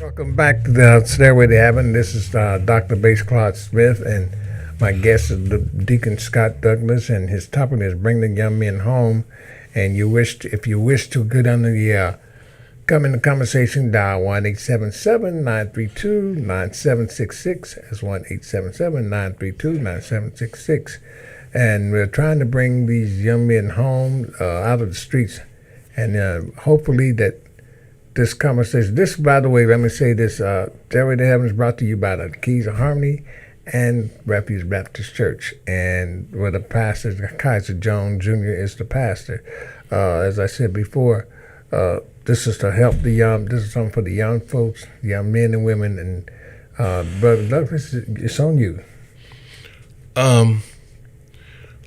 Welcome back to the Stairway to Heaven. This is Dr. Bass Claude Smith, and my guest is Deacon Scott Douglas, and his topic is Bring the Young Men Home. And if you wish to get on the come in the conversation, dial 1-877-932-9766. That's 1-877-932-9766. And we're trying to bring these young men home out of the streets, and hopefully that this conversation. This, by the way, let me say this: Stairway to Heaven is brought to you by the Keys of Harmony and Refuge Baptist Church, and where the pastor, Kaiser Jones Jr., is the pastor. As I said before, this is to help the young. This is something for the young folks, young men and women. And Brother Douglas, it's on you.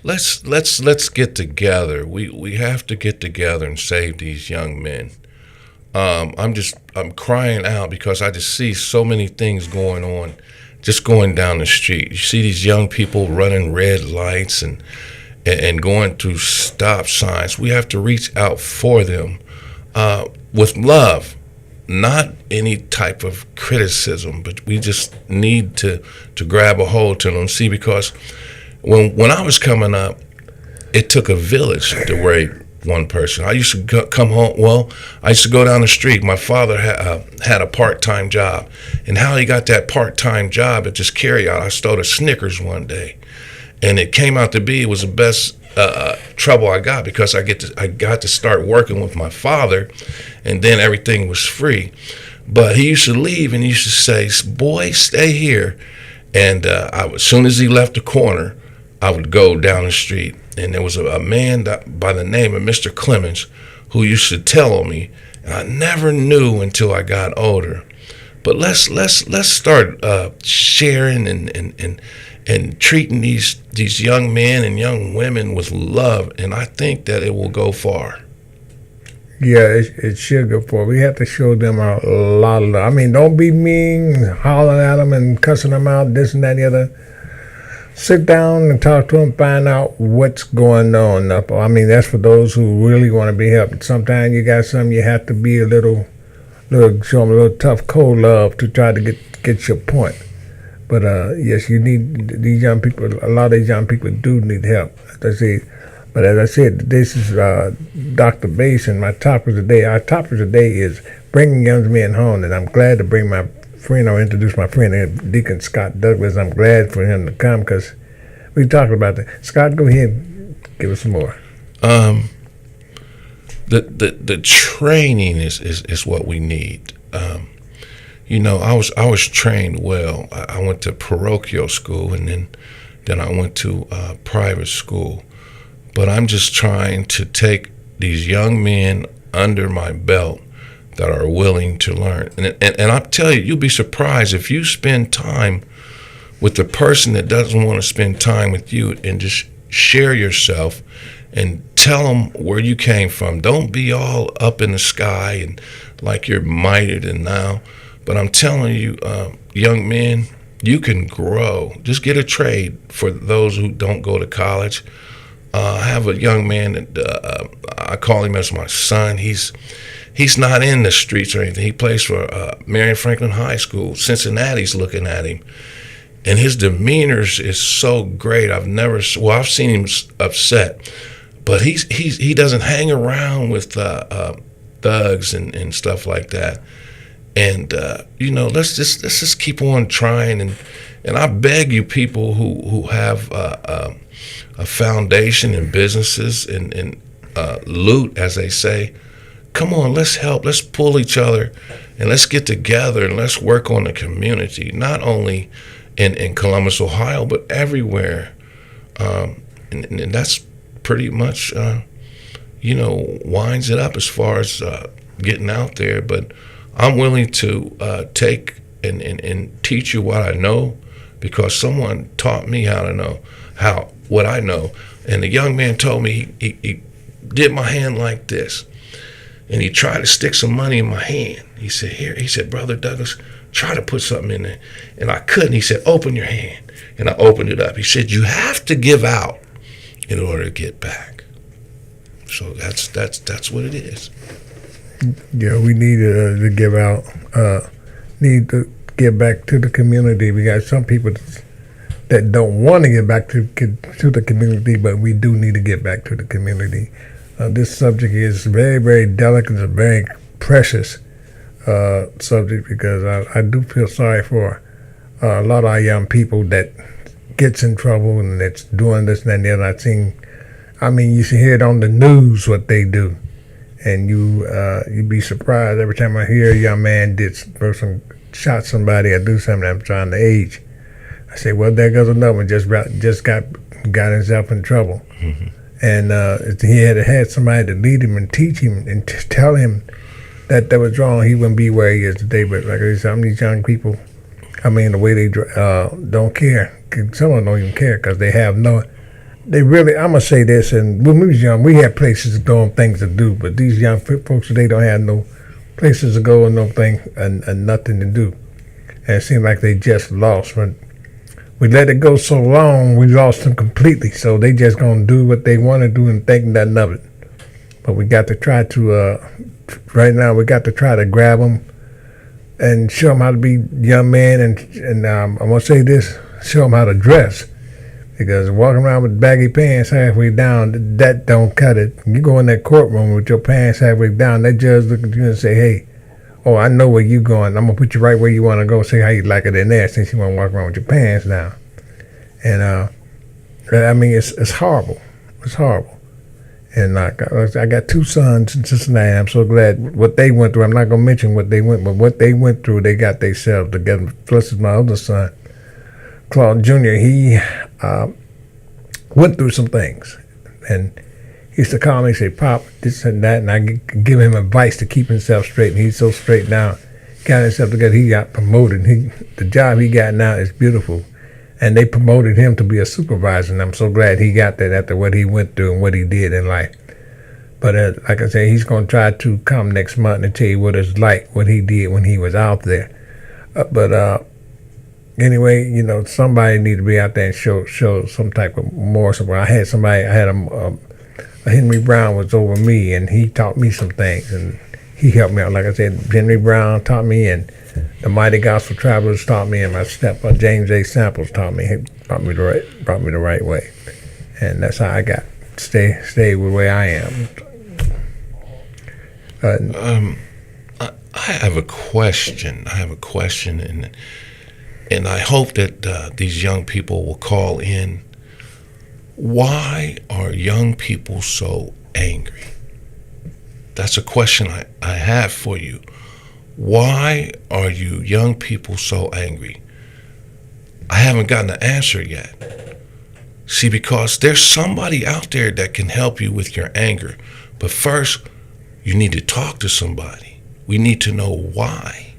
Let's get together. We have to get together and save these young men. I'm crying out because I just see so many things going on, just going down the street. You see these young people running red lights and going through stop signs. We have to reach out for them with love, not any type of criticism, but we just need to grab a hold to them. See, because when I was coming up, it took a village to raise one person. I used to come home. Well, I used to go down the street. My father had a part-time job, and how he got that part-time job at this carryout, I stole a Snickers one day, and it came out to be it was the best trouble I got, because I got to start working with my father, and then everything was free. But he used to leave, and he used to say, "Boy, stay here." And as soon as he left the corner, I would go down the street, and there was a man by the name of Mr. Clemens who used to tell on me, and I never knew until I got older. But let's start sharing and treating these young men and young women with love, and I think that it will go far. Yeah, it should go far. We have to show them a lot of love. I mean, don't be mean, hollering at them and cussing them out, this and that and the other. Sit down and talk to them, find out what's going on. I mean, that's for those who really want to be helped. Sometimes you got something you have to be show them a little tough, cold love to try to get your point. But yes, you need these young people. A lot of these young people do need help. As I said, this is Dr. Bass, and my topic today. Our topic today is bringing young men home, and I'm glad to bring my friend. I'll introduce my friend, Deacon Scott Douglas. I'm glad for him to come because we talked about that. Scott, go ahead and give us some more. The training is what we need. I was trained well. I went to parochial school, and then I went to private school. But I'm just trying to take these young men under my belt that are willing to learn. And I'll tell you, you'll be surprised if you spend time with the person that doesn't want to spend time with you, and just share yourself and tell them where you came from. Don't be all up in the sky and like you're mightier than now. But I'm telling you, young men, you can grow. Just get a trade for those who don't go to college. I have a young man that I call him as my son. He's not in the streets or anything. He plays for Marion Franklin High School. Cincinnati's looking at him, and his demeanor is so great. I've seen him upset, but he doesn't hang around with thugs and stuff like that. And let's just keep on trying. And I beg you, people who have a foundation in businesses and loot, as they say. Come on, let's help. Let's pull each other, and let's get together, and let's work on the community, not only in Columbus, Ohio, but everywhere. And that's pretty much, winds it up as far as getting out there. But I'm willing to take and teach you what I know, because someone taught me how to know what I know. And the young man told me he did my hand like this. And he tried to stick some money in my hand. He said, "Here," he said, "Brother Douglas, try to put something in there." And I couldn't. He said, "Open your hand." And I opened it up. He said, "You have to give out in order to get back." So that's what it is. Yeah, we need to give out. need to give back to the community. We got some people that don't want to get back to the community, but we do need to get back to the community. This subject is very, very delicate. It's a very precious subject because I do feel sorry for a lot of our young people that gets in trouble and that's doing this and that and the other. You should hear it on the news what they do, and you'd be surprised every time I hear a young man person shot somebody or do something. I'm trying to age. I say, well, there goes another one just got himself in trouble. Mm-hmm. And he had somebody to lead him and teach him and tell him that was wrong. He wouldn't be where he is today. But like I said, some of these young people, the way they don't care. Some of them don't even care because they have no. They really. I'm gonna say this. And when we was young, we had places to go and things to do. But these young folks today don't have no places to go and no thing and nothing to do. And it seems like they just lost. But we let it go so long, we lost them completely. So they just gonna do what they want to do and think nothing of it. But we got to try to. Right now, we got to try to grab them and show them how to be young men. And I'm gonna say this: show them how to dress. Because walking around with baggy pants halfway down, that don't cut it. You go in that courtroom with your pants halfway down, that judge look at you and say, hey, oh, I know where you going. I'm going to put you right where you want to go. Say how you like it in there since you want to walk around with your pants down. And, it's horrible. It's horrible. And I got two sons in Cincinnati. I'm so glad what they went through. I'm not going to mention what they went, but what they went through, they got themselves together. Plus, my other son, Claude Jr., he went through some things. And he used to call me and say, Pop, this and that, and I give him advice to keep himself straight. And he's so straight now. Got himself together. He got promoted. The job he got now is beautiful. And they promoted him to be a supervisor. And I'm so glad he got that after what he went through and what he did in life. But like I said, he's going to try to come next month and tell you what it's like, what he did when he was out there. Anyway, somebody need to be out there and show some type of moral support. I had a Henry Brown was over me, and he taught me some things, and he helped me out. Like I said, Henry Brown taught me, and the Mighty Gospel Travelers taught me, and my stepfather James A. Samples taught me. He brought me the right way, and that's how I got stay with where I am. I have a question. And I hope that these young people will call in. Why are young people so angry? That's a question I have for you. Why are you young people so angry? I haven't gotten an answer yet. See, because there's somebody out there that can help you with your anger. But first, you need to talk to somebody. We need to know why.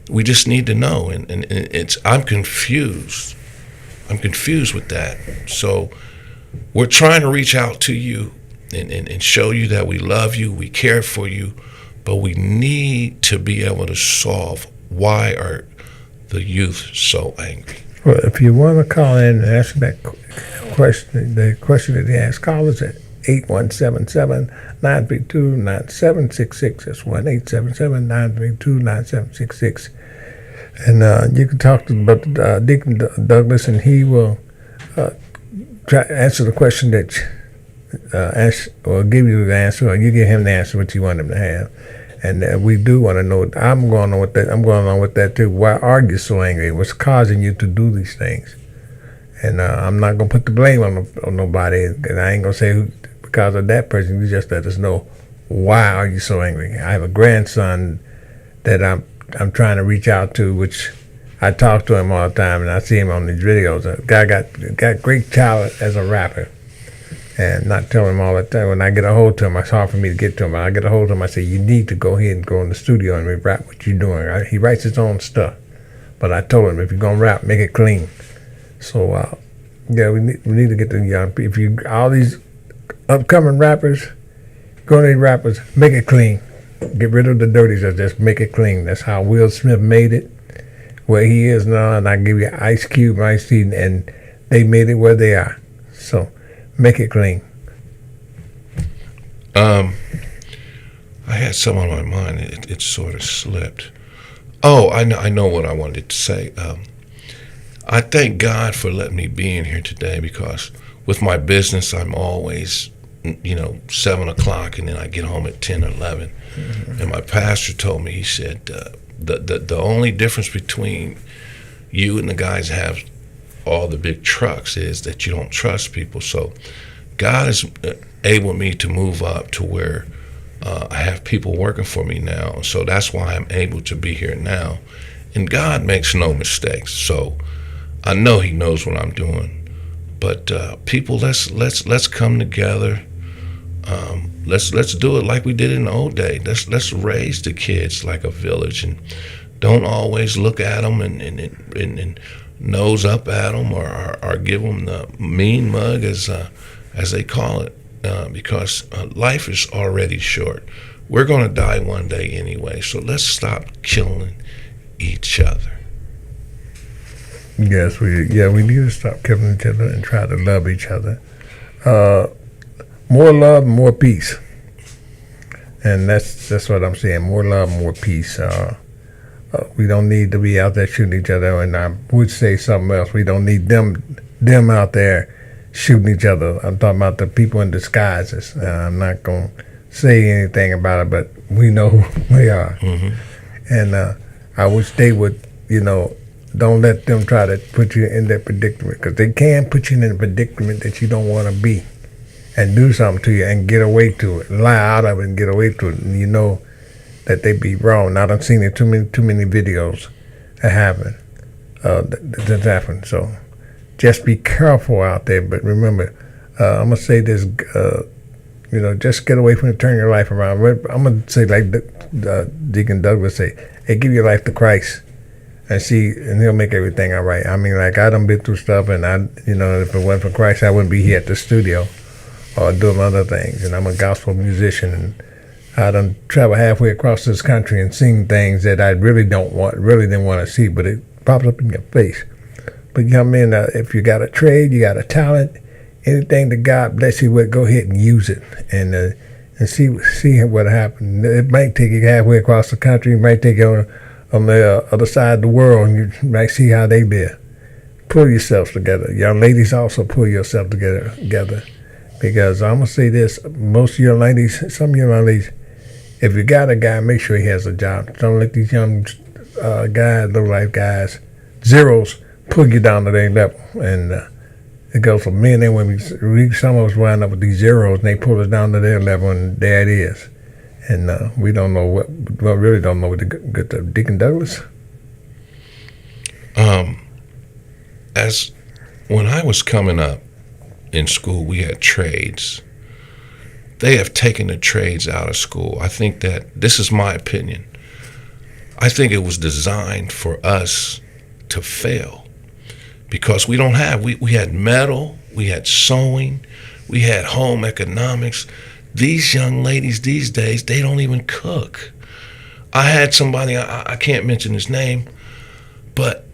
We just need to know, and I'm confused. I'm confused with that. So we're trying to reach out to you and show you that we love you, we care for you, but we need to be able to solve why are the youth so angry. Well, if you want to call in and answer that question, the question that he asked, call us at 817-932-9766. That's 1-877-932-9766. And you can talk to Deacon Douglas, and he will try to answer the question that or give you the answer, or you give him the answer what you want him to have. And we do want to know. I'm going on with that too. Why are you so angry? What's causing you to do these things? And I'm not gonna put the blame on nobody. And I ain't gonna say who, because of that person. You just let us know, why are you so angry? I have a grandson that I'm trying to reach out to, which I talk to him all the time, and I see him on these videos. The guy got great talent as a rapper, and not tell him all the time. When I get a hold to him, it's hard for me to get to him. I get a hold to him, I say, you need to go ahead and go in the studio and rap what you're doing. Right? He writes his own stuff, but I told him, if you're gonna rap, make it clean. So we need to get the young people. All these upcoming rappers, go to these rappers, make it clean. Get rid of the dirties, just make it clean. That's how Will Smith made it where he is now, and I give you Ice Cube, Ice-T, and they made it where they are. So make it clean. I I had some on my mind. It sort of slipped. Oh, I know what I wanted to say. I thank God for letting me be in here today, because with my business, I'm always, 7 o'clock, and then I get home at 10 or 11. Mm-hmm. And my pastor told me, he said, the only difference between you and the guys that have all the big trucks is that you don't trust people. So God has enabled me to move up to where I have people working for me now. So that's why I'm able to be here now. And God makes no mistakes. So I know He knows what I'm doing. But people, let's come together. Let's do it like we did in the old days. Let's raise the kids like a village, and don't always look at them and nose up at them, or give them the mean mug as they call it, because life is already short. We're going to die one day anyway, so let's stop killing each other. Yes, we need to stop killing each other and try to love each other. More love, more peace, and that's what I'm saying. More love, more peace. We don't need to be out there shooting each other, and I would say something else. We don't need them out there shooting each other. I'm talking about the people in disguises. I'm not going to say anything about it, but we know who they are. Mm-hmm. And I wish they would, don't let them try to put you in that predicament, because they can put you in a predicament that you don't want to be, and do something to you and get away to it, lie out of it and get away to it, and you know that they be wrong. I done seen it too many videos that happen. That happen. So just be careful out there. But remember, I'm gonna say this. Just get away from it. Turn your life around. I'm gonna say like Deacon Douglas say, "Hey, give your life to Christ, and He'll make everything all right." I mean, like, I done been through stuff, and if it wasn't for Christ, I wouldn't be here at the studio or doing other things. And I'm a gospel musician, and I done travel halfway across this country and sing things that I really didn't want to see, but it pops up in your face. But young men, if you got a trade, you got a talent, anything that God bless you with, go ahead and use it, and see what happens. It might take you halfway across the country, it might take you on the other side of the world, and you might see how they live. Pull yourselves together. Young ladies, also pull yourself together. Because I'm going to say this, most of your ladies, some of your young ladies, if you got a guy, make sure he has a job. Don't let these young guys, low life guys, zeros, pull you down to their level. And it goes for men and women. Some of us wind up with these zeros, and they pull us down to their level, and there it is. And we don't know really don't know what to get to. Deacon Douglas? As when I was coming up in school, we had trades. They have taken the trades out of school. I think that, this is my opinion, I think it was designed for us to fail, because we don't have, we had metal, we had sewing, we had home economics. These young ladies these days, they don't even cook. I had somebody, I can't mention his name, but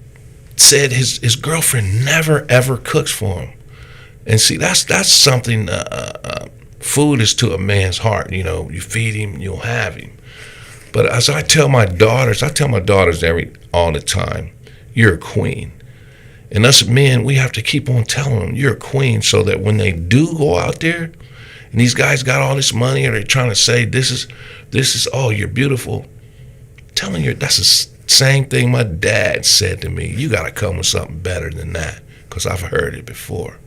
said his girlfriend never ever cooks for him. And see, that's something, food is to a man's heart. You feed him, you'll have him. But as I tell my daughters all the time, you're a queen. And us men, we have to keep on telling them, you're a queen, so that when they do go out there, and these guys got all this money, or they're trying to say, this is, oh, you're beautiful. Telling you, that's the same thing my dad said to me. You got to come with something better than that, because I've heard it before.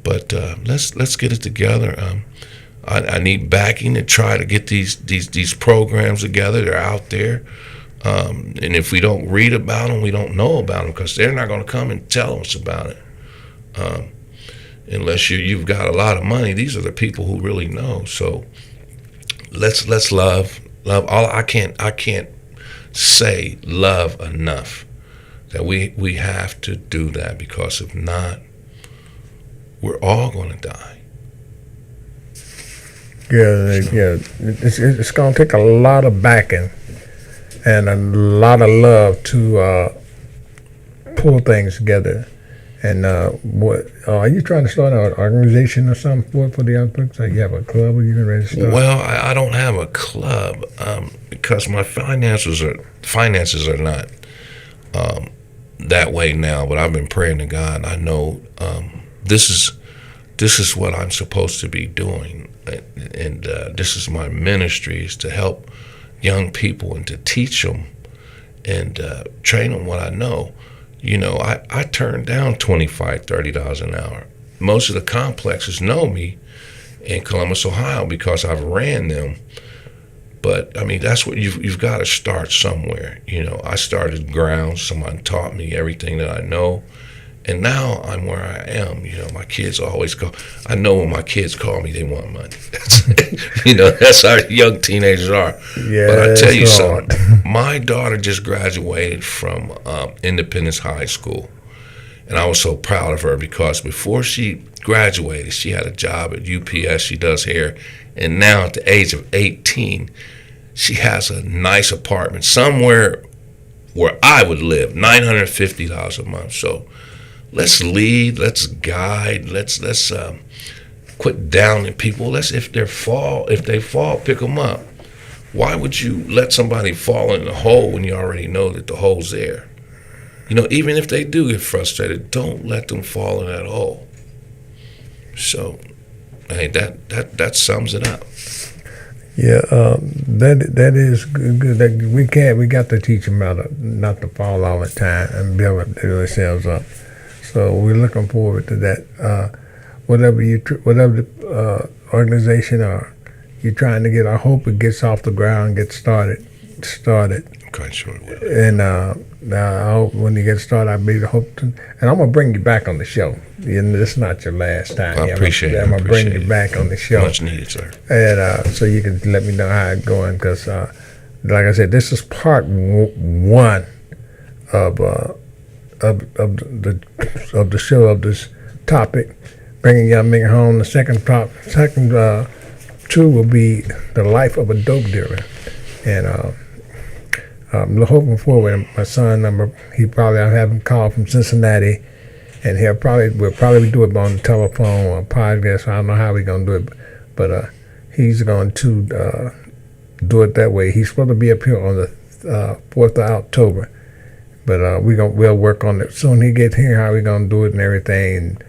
But let's get it together. I need backing to try to get these programs together. They're out there, and if we don't read about them, we don't know about them, because they're not going to come and tell us about it. Unless you've got a lot of money, these are the people who really know. So let's love. All I can't say love enough. That we have to do that, because if not, we're all going to die. Yeah. It's going to take a lot of backing and a lot of love to pull things together. And what are you trying to start an organization or something for the young folks? Like you have a club or you can ready to start? Well, I don't have a club because my finances are not that way now. But I've been praying to God. I know this is what I'm supposed to be doing, and this is my ministry, is to help young people and to teach them and train them what I know. You know, I turned down $25, $30 an hour. Most of the complexes know me in Columbus, Ohio, because I've ran them. But I mean, that's what you've got to start somewhere. You know, I started ground. Someone taught me everything that I know, and now I'm where I am. You know, my kids always call. I know when my kids call me, they want money. You know, that's how young teenagers are. Yeah, but I tell you something. My daughter just graduated from Independence High School, and I was so proud of her because before she graduated, she had a job at UPS. She does hair, and now at the age of 18, she has a nice apartment somewhere where I would live, $950 a month. So let's lead, let's guide, let's quit downing people. If they fall, pick them up. Why would you let somebody fall in the hole when you already know that the hole's there? You know, even if they do get frustrated, don't let them fall in that hole. So, hey, that sums it up. Yeah, that is good. That we got to teach them how not to fall all the time and build themselves up. So we're looking forward to that. Whatever the organization or you're trying to get, I hope it gets off the ground, get started. Okay, sure it will. And now I hope when you get started, I be hope to, and I'm gonna bring you back on the show. This is not your last time. I appreciate it. I'm gonna bring you back on the show. Much needed, sir. And so you can let me know how it's going, because like I said, this is part one of the show, of this topic, bringing young men home. The second two will be the life of a dope dealer, and I'm hoping forward. My son, I'll have him call from Cincinnati, and we'll probably do it on the telephone or podcast. I don't know how we're gonna do it, but he's going to do it that way. He's supposed to be up here on the 4th of October, but we'll work on it soon. He gets here, how we gonna do it and everything. And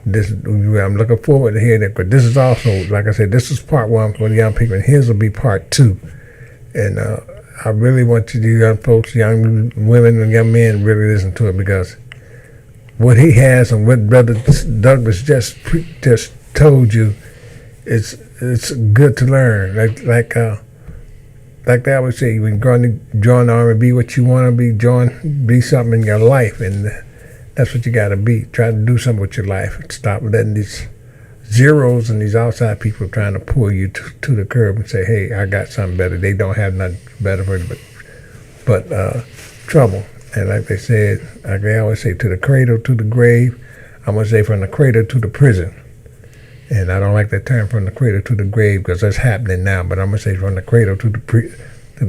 I'm looking forward to hearing it. But this is also, like I said, this is part one for the young people, and his will be part two. And I really want you young folks, young women and young men, really listen to it, because what he has and what Brother Douglas just told you, it's good to learn. Like they always say, when you join the army, be what you want to be. Be something in your life, and that's what you got to be. Try to do something with your life. Stop letting these zeros and these outside people trying to pull you to the curb and say, hey, I got something better. They don't have nothing better for you but trouble. And like they said, like they always say, to the cradle, to the grave. I'm going to say from the cradle to the prison. And I don't like that term, from the cradle to the grave, because that's happening now. But I'm going to say from the cradle to the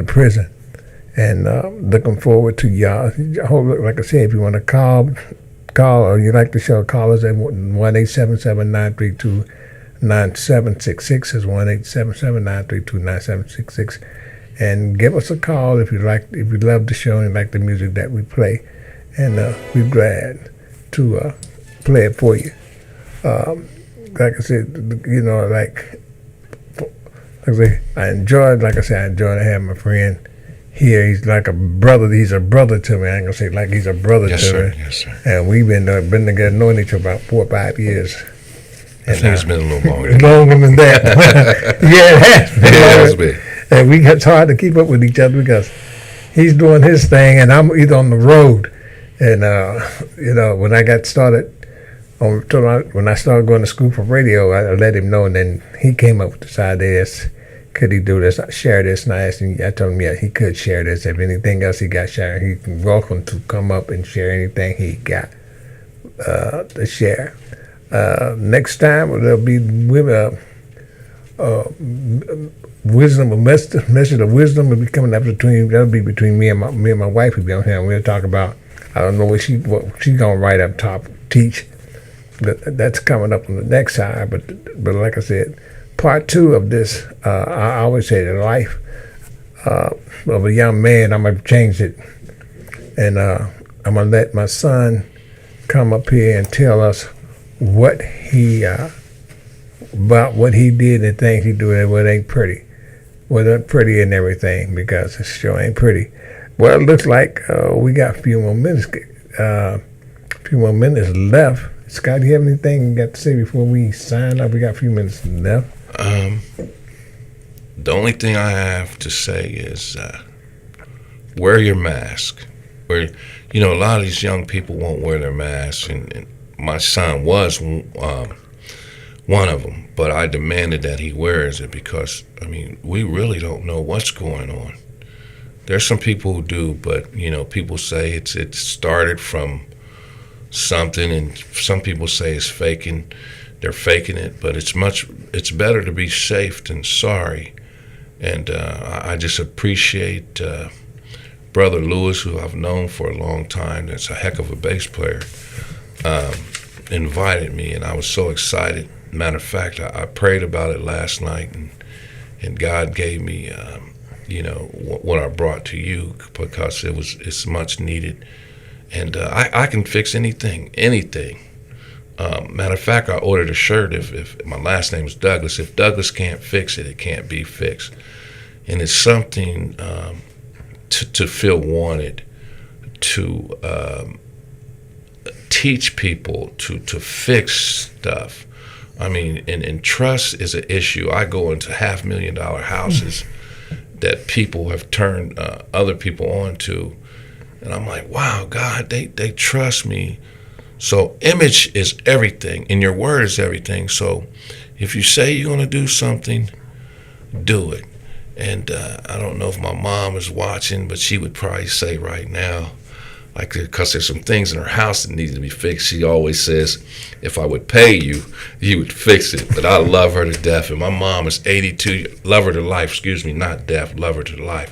prison. And looking forward to y'all. Like I said, if you want to call or you like the show, call us at 1-877-932-9766. It's 1-877-932-9766. And give us a call if you love the show and like the music that we play. And we're glad to play it for you. Like I said, you know, I enjoyed having my friend here. He's like a brother. He's a brother to me. I ain't gonna say like he's a brother to me. Yes, sir. And we've been together, knowing each other about 4 or 5 years. I think it's been a little longer. Longer than that. Yeah, it has been. It has been. And it's hard to keep up with each other because he's doing his thing and I'm either on the road. And you know, when I got started, when I started going to school for radio, I let him know, and then he came up with this idea. Could he do this, share this? And I told him, yeah, he could share this. If anything else he got shared, he's welcome to come up and share anything he got to share. Next time, there'll be wisdom, a message of wisdom will be coming up that'll be between me and my wife will be on here, and we'll talk about, I don't know what she's gonna write up top teach. That's coming up on the next side. But like I said, part two of this, I always say the life of a young man. I'm gonna change it, and I'm gonna let my son come up here and tell us what he about what he did and things he do and what ain't pretty, what ain't pretty and everything, because it sure ain't pretty. Well, it looks like we got a few more minutes left. Scott, do you have anything you got to say before we sign up? We got a few minutes left. The only thing I have to say is wear your mask. A lot of these young people won't wear their masks, and my son was one of them, but I demanded that he wears it because, we really don't know what's going on. There's some people who do, but, people say it started from something, and some people say it's faking. They're faking it, but it's better to be safe than sorry. And I just appreciate Brother Lewis, who I've known for a long time, that's a heck of a bass player, invited me, and I was so excited. Matter of fact, I prayed about it last night, and God gave me, what I brought to you, because it's much needed. And I can fix anything. Matter of fact, I ordered a shirt. If my last name is Douglas, if Douglas can't fix it, it can't be fixed. And it's something to feel wanted, to teach people to fix stuff. And trust is an issue. I go into $500,000 houses that people have turned other people onto, and I'm like, wow, God, they trust me. So image is everything, and your word is everything. So if you say you're going to do something, do it. And I don't know if my mom is watching, but she would probably say right now, because there's some things in her house that need to be fixed. She always says, if I would pay you, you would fix it. But I love her to death. And my mom is 82, love her to life, not deaf, love her to life.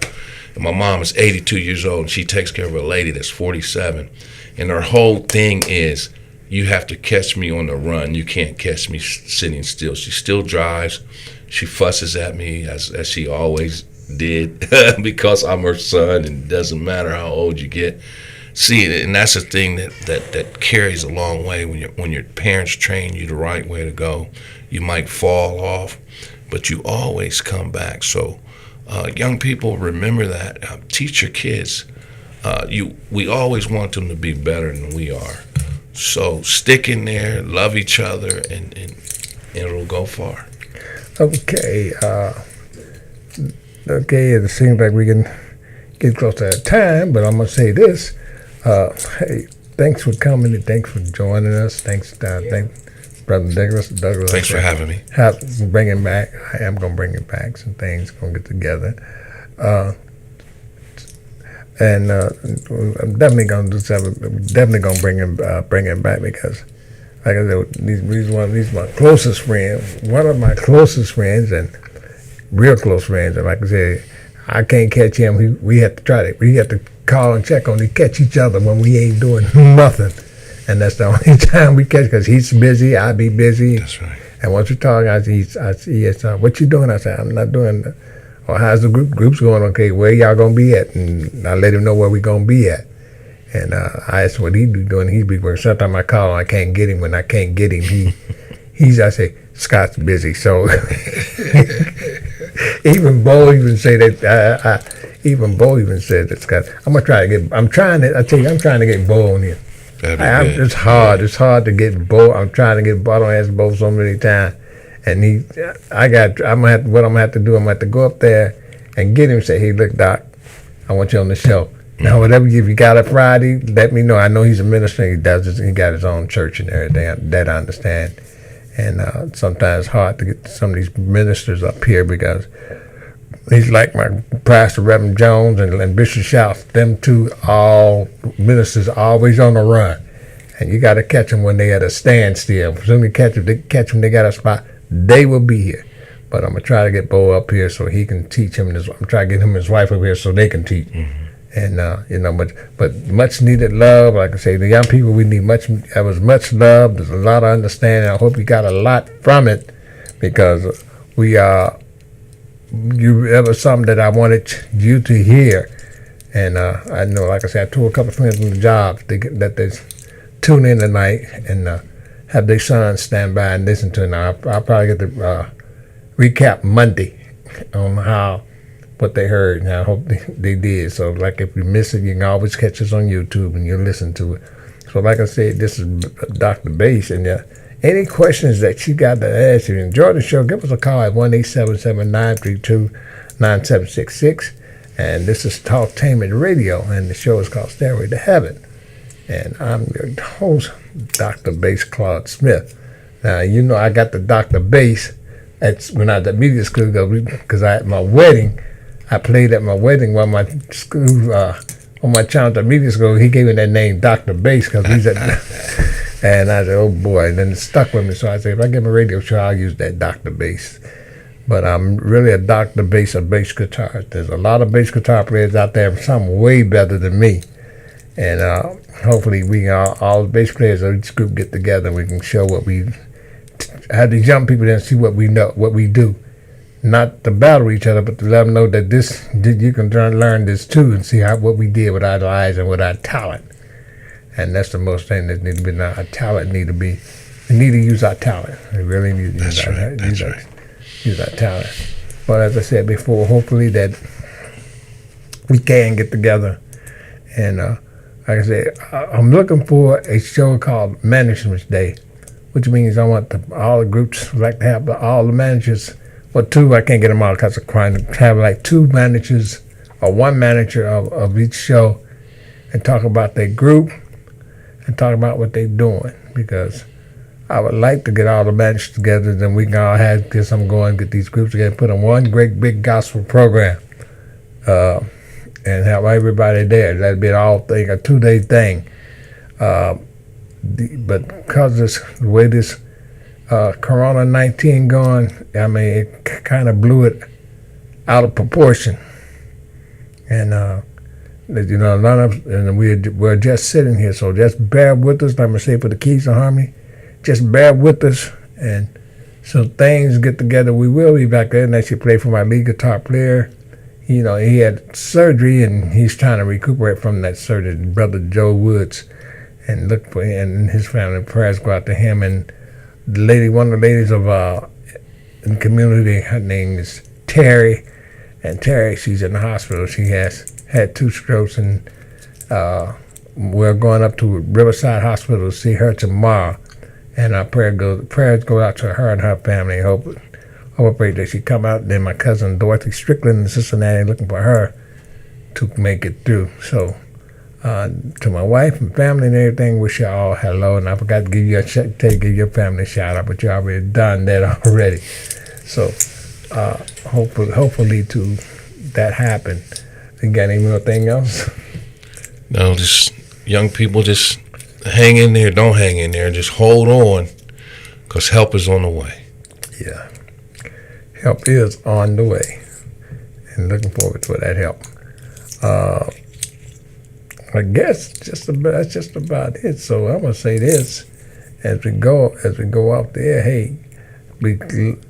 And my mom is 82 years old, and she takes care of a lady that's 47. And her whole thing is, you have to catch me on the run. You can't catch me sitting still. She still drives. She fusses at me, as she always did, because I'm her son, and it doesn't matter how old you get. See, and that's the thing that carries a long way. When your parents train you the right way to go, you might fall off, but you always come back. So young people, remember that. Teach your kids. We always want them to be better than we are. So stick in there, love each other, and it'll go far. Okay. It seems like we can get close to that time, but I'm going to say this. Hey, thanks for coming and thanks for joining us. Thanks, Brother Douglas. Thanks for having me. Bringing back. I am going to bring it back. Some things going to get together. And I'm definitely going to do something. Definitely going to bring him back, because, like I said, he's my closest friend. One of my closest friends, and real close friends. And like I said, I can't catch him. We have to try to. We have to call and check on. We catch each other when we ain't doing nothing, and that's the only time we catch. Because he's busy, I be busy. That's right. And once we talk, I see, what you doing? I say, I'm not doing. Or how's the group's going? Okay, where y'all gonna be at? And I let him know where we gonna be at. And I asked what he be doing. He be working. Sometimes I call him, I can't get him. When I can't get him, I say, Scott's busy. So even Bo even say that. Even Bo even said that, Scott. I'm trying to get Bo on here. It's hard. It's hard to get Bo. I'm trying to get Bo. I don't ask Bo so many times. And I'm gonna have to do, I'm gonna have to go up there and get him and say, hey, look, Doc, I want you on the show. Now, whatever, if you got it Friday, let me know. I know he's a minister. He got his own church and everything. That I understand. And sometimes it's hard to get some of these ministers up here, because he's like my pastor, Reverend Jones, and Bishop Shouts. Them two, all ministers, always on the run. And you got to catch them when they at a standstill. As soon as they catch them, they got a spot. They will be here. But I'm going to try to get Bo up here so he can teach him. I'm trying to get him and his wife up here so they can teach. Mm-hmm. And but much needed love. Like I say, the young people, we need much. There was much love. There's a lot of understanding. I hope you got a lot from it, because we are. That was something that I wanted you to hear. And I know, like I said, I told a couple of friends on the job that they tune in tonight and have their sons stand by and listen to it. Now I'll probably get to recap Monday on what they heard, and I hope they did. So, like, if you miss it, you can always catch us on YouTube and you listen to it. So, like I said, this is Dr. Bass, and any questions that you got to ask, if you enjoy the show, give us a call at 1-877-932-9766. And this is Talktainment Radio, and the show is called Stairway to Heaven. And I'm your host, Dr. Bass Claude Smith. Now, I got the Dr. Bass when I was at media school, because at my wedding, I played at my wedding while my school, on my child at media school, he gave me that name, Dr. Bass, because he's at, and I said, oh boy, and then it stuck with me. So I said, if I get my radio show, I'll use that Dr. Bass. But I'm really a Dr. Bass of bass guitars. There's a lot of bass guitar players out there, some way better than me. And hopefully we all the bass players of each group get together and we can show what we, have these young people then see what we know, what we do. Not to battle each other, but to let them know that you can learn this too, and see what we did with our lives and with our talent. And that's the most thing that needs to be done. Our talent we need to use our talent. We really need to use our talent. But as I said before, hopefully that we can get together. And like I said, I'm looking for a show called Management Day, which means I want all the groups like to have all the managers. Well, two, I can't get them all because of crime. Have like two managers or one manager of each show and talk about their group and talk about what they're doing. Because I would like to get all the managers together, then we can all get some going, get these groups together, put on one great big gospel program, and have everybody there. That'd be a 2-day thing. But because the way this Corona-19 going, I mean, it kind of blew it out of proportion. And none of, and we're just sitting here, so just bear with us. I'm gonna say for the Keys of Harmony, just bear with us, and so things get together. We will be back there. And actually play for my lead guitar player. He had surgery and he's trying to recuperate from that surgery. Brother Joe Woods, and look for him and his family. Prayers go out to him and one of the ladies of in the community. Her name is Terry, and Terry, she's in the hospital. She has had 2 strokes, and we're going up to Riverside Hospital to see her tomorrow. And our prayers go out to her and her family. Hope I pray that she come out. Then my cousin Dorothy Strickland in Cincinnati looking for her to make it through. So to my wife and family and everything, wish you all hello. And I forgot to give your family a shout out, but you already done that already. So hopefully to that happen. You got anything else? No, just young people, just hang in there. Don't hang in there. Just hold on, because help is on the way. Yeah, help is on the way, and looking forward to that help. I guess that's just about it. So I'm gonna say this as we go off the air. Hey, we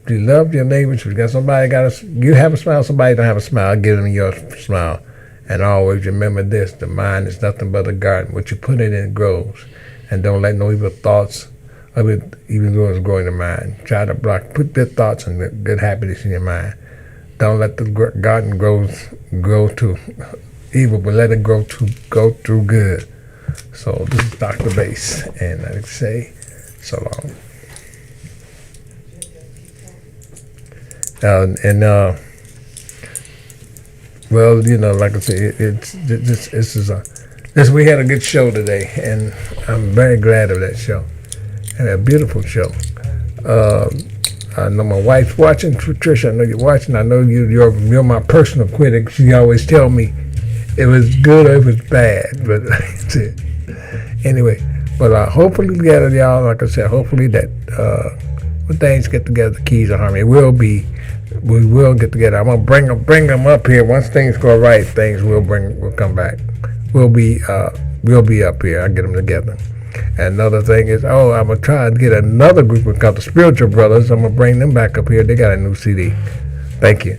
love your neighbors. We got somebody you have a smile. Somebody don't have a smile. Give them your smile. And always remember this: the mind is nothing but a garden. What you put in it grows. And don't let no evil thoughts of it, even though it's growing in your mind. Try to put good thoughts and good happiness in your mind. Don't let the garden grow to evil, but let it go through good. So this is Dr. Bass, and I say so long. Well, like I said, we had a good show today, and I'm very glad of that show. And a beautiful show. I know my wife's watching. Tricia, I know you're watching. I know you're my personal critic. She always tell me it was good or it was bad. But anyway, but hopefully together, y'all, like I said, hopefully that when things get together, the keys of harmony. We will get together. I'm gonna bring them up here. Once things go right, things will come back. We'll be up here. I'll get them together. And another thing is, I'm gonna try and get another group called the Spiritual Brothers. I'm gonna bring them back up here. They got a new CD. Thank you.